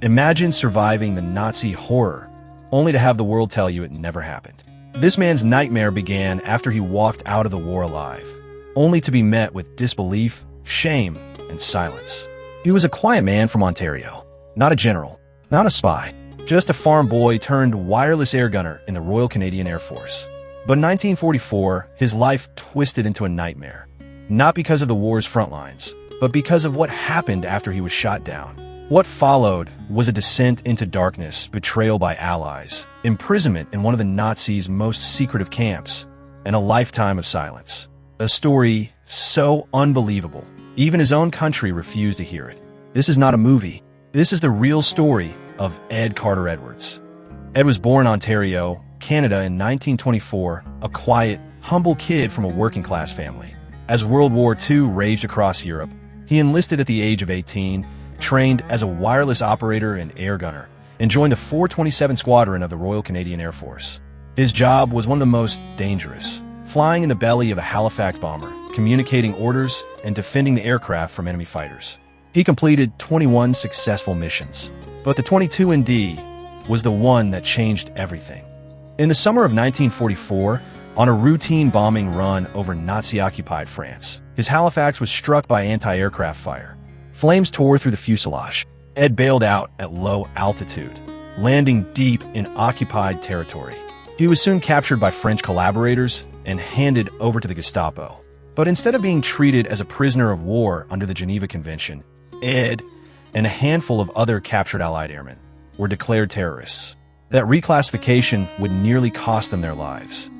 Imagine surviving the Nazi horror, only to have the world tell you it never happened. This man's nightmare began after he walked out of the war alive, only to be met with disbelief, shame, and silence. He was a quiet man from Ontario, not a general, not a spy, just a farm boy turned wireless air gunner in the Royal Canadian Air Force. But in 1944, his life twisted into a nightmare, not because of the war's front lines, but because of what happened after he was shot down. What followed was a descent into darkness, betrayal by allies, imprisonment in one of the Nazis' most secretive camps, and a lifetime of silence. A story so unbelievable, even his own country refused to hear it. This is not a movie. This is the real story of Ed Carter Edwards. Ed was born in Ontario, Canada in 1924, a quiet, humble kid from a working-class family. As World War II raged across Europe, he enlisted at the age of 18, trained as a wireless operator and air gunner, and joined the 427 Squadron of the Royal Canadian Air Force. His job was one of the most dangerous, flying in the belly of a Halifax bomber, communicating orders, and defending the aircraft from enemy fighters. He completed 21 successful missions, but the 22ND was the one that changed everything. In the summer of 1944, on a routine bombing run over Nazi-occupied France, his Halifax was struck by anti-aircraft fire. Flames tore through the fuselage. Ed bailed out at low altitude, landing deep in occupied territory. He was soon captured by French collaborators and handed over to the Gestapo. But instead of being treated as a prisoner of war under the Geneva Convention, Ed and a handful of other captured Allied airmen were declared terrorists. That reclassification would nearly cost them their lives.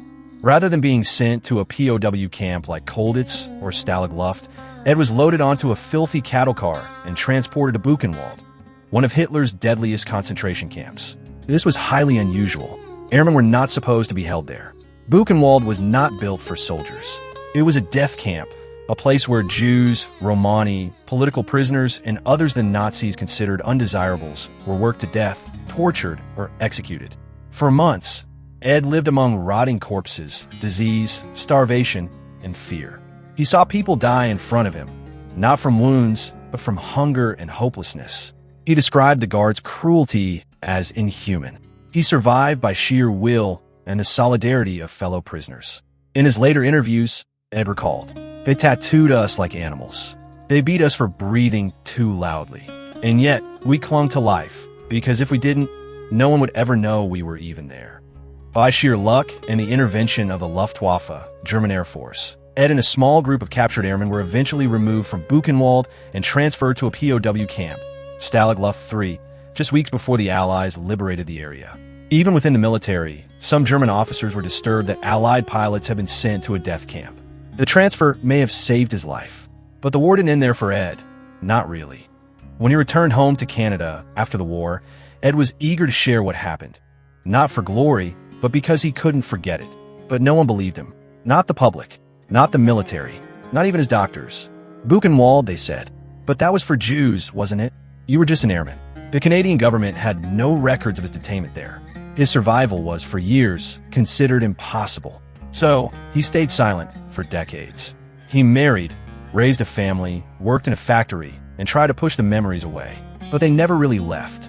Rather than being sent to a POW camp like Colditz or Stalag Luft, Ed was loaded onto a filthy cattle car and transported to Buchenwald, one of Hitler's deadliest concentration camps. This was highly unusual. Airmen were not supposed to be held there. Buchenwald was not built for soldiers. It was a death camp, a place where Jews, Romani, political prisoners, and others than Nazis considered undesirables were worked to death, tortured, or executed. For months, Ed lived among rotting corpses, disease, starvation, and fear. He saw people die in front of him, not from wounds, but from hunger and hopelessness. He described the guards' cruelty as inhuman. He survived by sheer will and the solidarity of fellow prisoners. In his later interviews, Ed recalled, "They tattooed us like animals. They beat us for breathing too loudly. And yet, we clung to life, because if we didn't, no one would ever know we were even there." By sheer luck and the intervention of the Luftwaffe, German Air Force, Ed and a small group of captured airmen were eventually removed from Buchenwald and transferred to a POW camp, Stalag Luft III, just weeks before the Allies liberated the area. Even within the military, some German officers were disturbed that Allied pilots had been sent to a death camp. The transfer may have saved his life, but the war didn't end there for Ed. Not really. When he returned home to Canada after the war, Ed was eager to share what happened. Not for glory, but because he couldn't forget it. But no one believed him. Not the public. Not the military. Not even his doctors. Buchenwald, they said. But that was for Jews, wasn't it? You were just an airman. The Canadian government had no records of his detainment there. His survival was, for years, considered impossible. So, he stayed silent for decades. He married, raised a family, worked in a factory, and tried to push the memories away. But they never really left.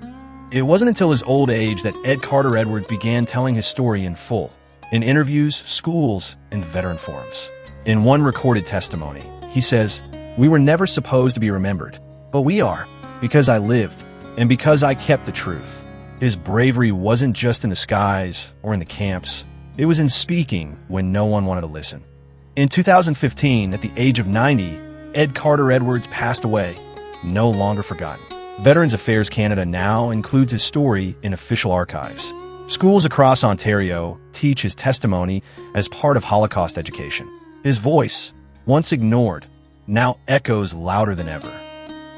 It wasn't until his old age that Ed Carter Edwards began telling his story in full, in interviews, schools, and veteran forums. In one recorded testimony, he says, "We were never supposed to be remembered, but we are, because I lived, and because I kept the truth." His bravery wasn't just in the skies or in the camps. It was in speaking when no one wanted to listen. In 2015, at the age of 90, Ed Carter Edwards passed away, no longer forgotten. Veterans Affairs Canada now includes his story in official archives. Schools across Ontario teach his testimony as part of Holocaust education. His voice, once ignored, now echoes louder than ever.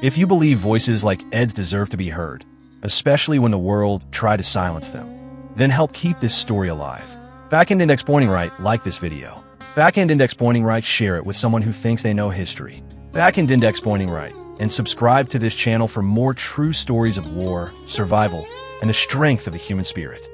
If you believe voices like Ed's deserve to be heard, especially when the world tried to silence them, then help keep this story alive. Backend Index Pointing Right, like this video. Backend Index Pointing Right, share it with someone who thinks they know history. Backend Index Pointing Right, and subscribe to this channel for more true stories of war, survival, and the strength of the human spirit.